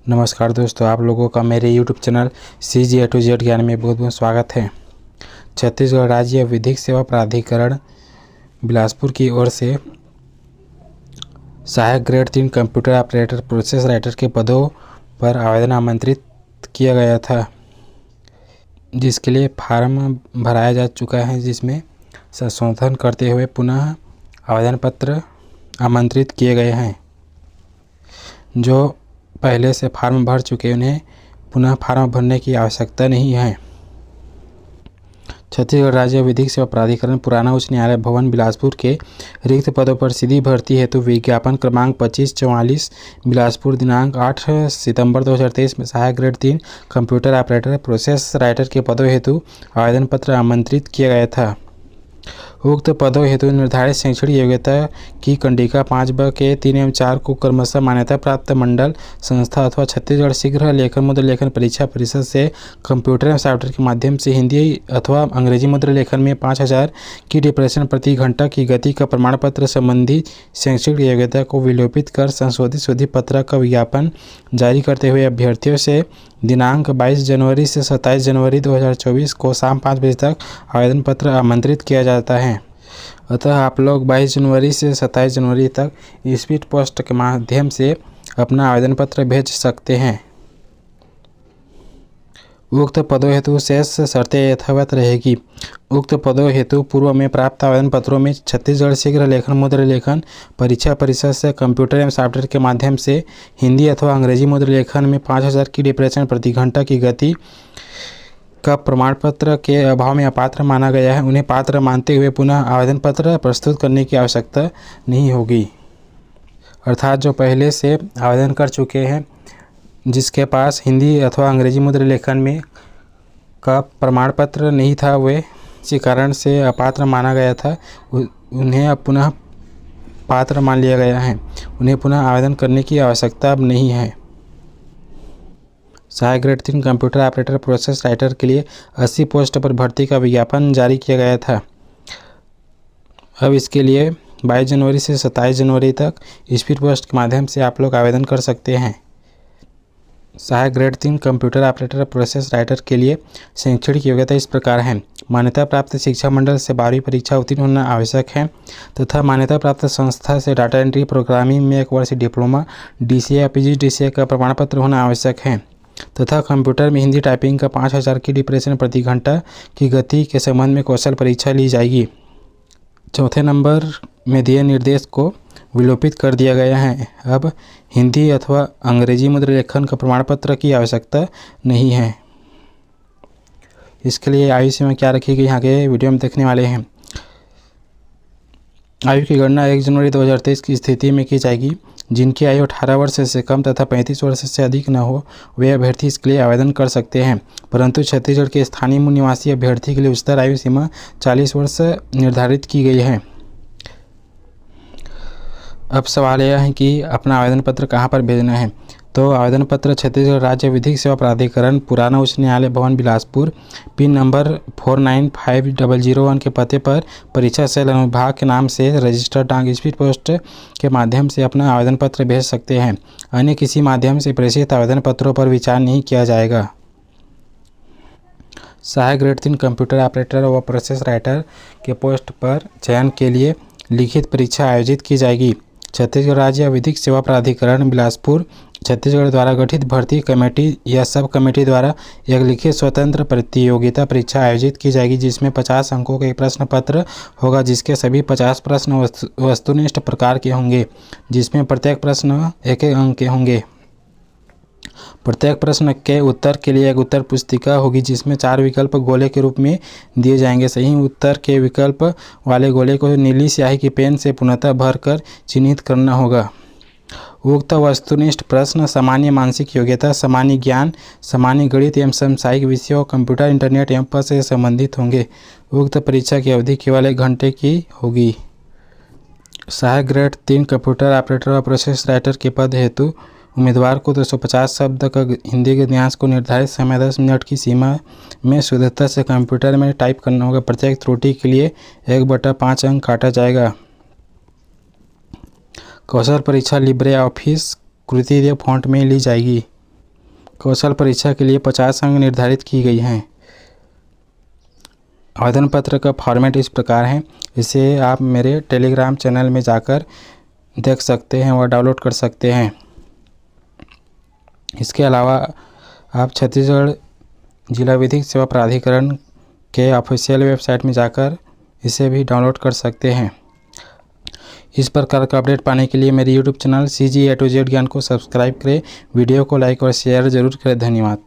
नमस्कार दोस्तों, आप लोगों का मेरे YouTube channel CG A to Z ज्ञान में बहुत बहुत स्वागत है। छत्तीसगढ़ राज्य विधिक सेवा प्राधिकरण बिलासपुर की ओर से सहायक grade 3 computer operator process writer के पदों पर आवेदन आमंत्रित किया गया था, जिसके लिए फार्म भराया जा चुका है, जिसमें संशोधन करते हुए पुनः आवेदन पत्र आमंत्रित किए गए हैं। जो पहले से फार्म भर चुके उन्हें पुनः फार्म भरने की आवश्यकता नहीं है। छत्तीसगढ़ राज्य विधिक सेवा प्राधिकरण पुराना उच्च न्यायालय भवन बिलासपुर के रिक्त पदों पर सीधी भर्ती हेतु विज्ञापन क्रमांक 2544 बिलासपुर दिनांक 8 सितंबर 2023 में सहायक grade 3 computer operator process writer के पदों हेतु आवेदन पत्र आमंत्रित किया गया था। उक्त पदों हेतु निर्धारित शैक्षणिक योग्यता की कंडिका 5ब के 3 एवं 4 को क्रमशः मान्यता प्राप्त मंडल संस्था अथवा छत्तीसगढ़ शीघ्र लेखन मुद्रण लेखन परीक्षा परिषद से कंप्यूटर एवं सॉफ्टवेयर के माध्यम से हिंदी अथवा अंग्रेजी मुद्रण लेखन में 5000 की डिप्रेशन प्रति घंटा की गति का प्रमाण पत्र संबंधी शैक्षणिक योग्यता को विलोपित कर संशोधित शोधी पत्र का विज्ञापन जारी करते हुए अभ्यर्थियों से दिनांक 22 जनवरी से 27 जनवरी 2024 को शाम 5 बजे तक आवेदन पत्र आमंत्रित किया जाता है। अतः आप लोग 22 जनवरी से 27 जनवरी तक स्पीड पोस्ट के माध्यम से अपना आवेदन पत्र भेज सकते हैं। उक्त पदों हेतु शेष शर्तें यथावत रहेगी। उक्त पदों हेतु पूर्व में प्राप्त आवेदन पत्रों में छत्तीसगढ़ शीघ्र लेखन मुद्रण लेखन परीक्षा परिषद से कंप्यूटर एवं सॉफ्टवेयर के माध्यम से हिंदी अथवा अंग्रेजी मुद्रण लेखन में 5000 की डिप्रेशन प्रति घंटा की गति का प्रमाण पत्र के अभाव में अपात्र माना गया है, उन्हें पात्र मानते हुए पुनः आवेदन पत्र प्रस्तुत करने की आवश्यकता नहीं होगी। अर्थात जो पहले से आवेदन कर चुके हैं, जिसके पास हिंदी अथवा अंग्रेजी मुद्रण लेखन में का प्रमाण पत्र नहीं था, वे इसी कारण से अपात्र माना गया था, उन्हें अब पुनः पात्र मान लिया गया है, उन्हें पुनः आवेदन करने की आवश्यकता अब नहीं है। सहायक grade 3 computer operator process writer के लिए 80 पोस्ट पर भर्ती का विज्ञापन जारी किया गया था। अब इसके लिए 22 जनवरी से 27 जनवरी तक स्पीड पोस्ट के माध्यम से आप लोग आवेदन कर सकते हैं। सहायक grade 3 computer operator process writer के लिए शैक्षणिक योग्यता इस प्रकार है। मान्यता प्राप्त शिक्षा मंडल से 12वीं परीक्षा उत्तीर्ण होना आवश्यक है तथा मान्यता प्राप्त संस्था से डाटा एंट्री प्रोग्रामिंग में 1 वर्ष डिप्लोमा DCA या PGDCA का प्रमाण पत्र होना आवश्यक है तथा कंप्यूटर में हिंदी टाइपिंग का 5000 की डिप्रेशन प्रति घंटा की गति के संबंध में कौशल परीक्षा ली जाएगी। चौथे नंबर में दिए निर्देश को विलोपित कर दिया गया है। अब हिंदी अथवा अंग्रेजी मुद्रण लेखन का प्रमाण पत्र की आवश्यकता नहीं है। इसके लिए आयु सीमा क्या रखी गई, यहाँ के वीडियो में देखने वाले हैं। आयु की गणना 1 जनवरी 2023 की स्थिति में की जाएगी। जिनकी आयु 18 वर्ष से कम तथा 35 वर्ष से अधिक न हो, वे अभ्यर्थी इसके लिए आवेदन कर सकते हैं, परंतु छत्तीसगढ़ के स्थानीय मूल निवासी अभ्यर्थी के लिए उच्चतर आयु सीमा 40 वर्ष निर्धारित की गई है। अब सवाल यह है कि अपना आवेदन पत्र कहाँ पर भेजना है। तो आवेदन पत्र छत्तीसगढ़ राज्य विधिक सेवा प्राधिकरण पुराना उच्च न्यायालय भवन बिलासपुर पिन नंबर 495001 के पते पर परीक्षा सेल अनुभाग के नाम से रजिस्टर्ड डाक स्पीड पोस्ट के माध्यम से अपना आवेदन पत्र भेज सकते हैं। अन्य किसी माध्यम से प्रेषित आवेदन पत्रों पर विचार नहीं किया जाएगा। सहायक ग्रेड 3 कंप्यूटर ऑपरेटर व प्रोसेस राइटर के पोस्ट पर चयन के लिए लिखित परीक्षा आयोजित की जाएगी। छत्तीसगढ़ राज्य विधिक सेवा प्राधिकरण बिलासपुर छत्तीसगढ़ द्वारा गठित भर्ती कमेटी या सब कमेटी द्वारा एक लिखित स्वतंत्र प्रतियोगिता परीक्षा आयोजित की जाएगी, जिसमें 50 अंकों का एक प्रश्न पत्र होगा, जिसके सभी 50 प्रश्न वस्तुनिष्ठ प्रकार के होंगे, जिसमें प्रत्येक प्रश्न 1-1 अंक के होंगे। प्रत्येक प्रश्न के उत्तर के लिए एक उत्तर पुस्तिका होगी, जिसमें 4 विकल्प गोले के रूप में दिए जाएंगे। सही उत्तर के विकल्प वाले गोले को नीली स्याही की पेन से पुनः भरकर चिन्हित करना होगा। उक्त वस्तुनिष्ठ प्रश्न सामान्य मानसिक योग्यता, सामान्य ज्ञान, सामान्य गणित एवं समसामयिक विषयों, कंप्यूटर, इंटरनेट एवं पर से संबंधित होंगे। उक्त परीक्षा की अवधि केवल 1 घंटे की होगी। सहायक ग्रेड 3 कंप्यूटर ऑपरेटर और प्रोसेस राइटर के पद हेतु उम्मीदवार को 250 शब्द का हिंदी के गद्यांश को निर्धारित समय 10 मिनट की सीमा में शुद्धता से कंप्यूटर में टाइप करना होगा। प्रत्येक त्रुटि के लिए 1/5 अंक काटा जाएगा। कौशल परीक्षा लिब्रे ऑफिस कृति फॉन्ट में ली जाएगी। कौशल परीक्षा के लिए 50 अंक निर्धारित की गई हैं। आवेदन पत्र का फॉर्मेट इस प्रकार है। इसे आप मेरे टेलीग्राम चैनल में जाकर देख सकते हैं व डाउनलोड कर सकते हैं। इसके अलावा आप छत्तीसगढ़ जिला विधिक सेवा प्राधिकरण के ऑफिशियल वेबसाइट में जाकर इसे भी डाउनलोड कर सकते हैं। इस प्रकार का अपडेट पाने के लिए मेरे YouTube channel CG A to Z ज्ञान को सब्सक्राइब करें। वीडियो को लाइक और शेयर जरूर करें। धन्यवाद।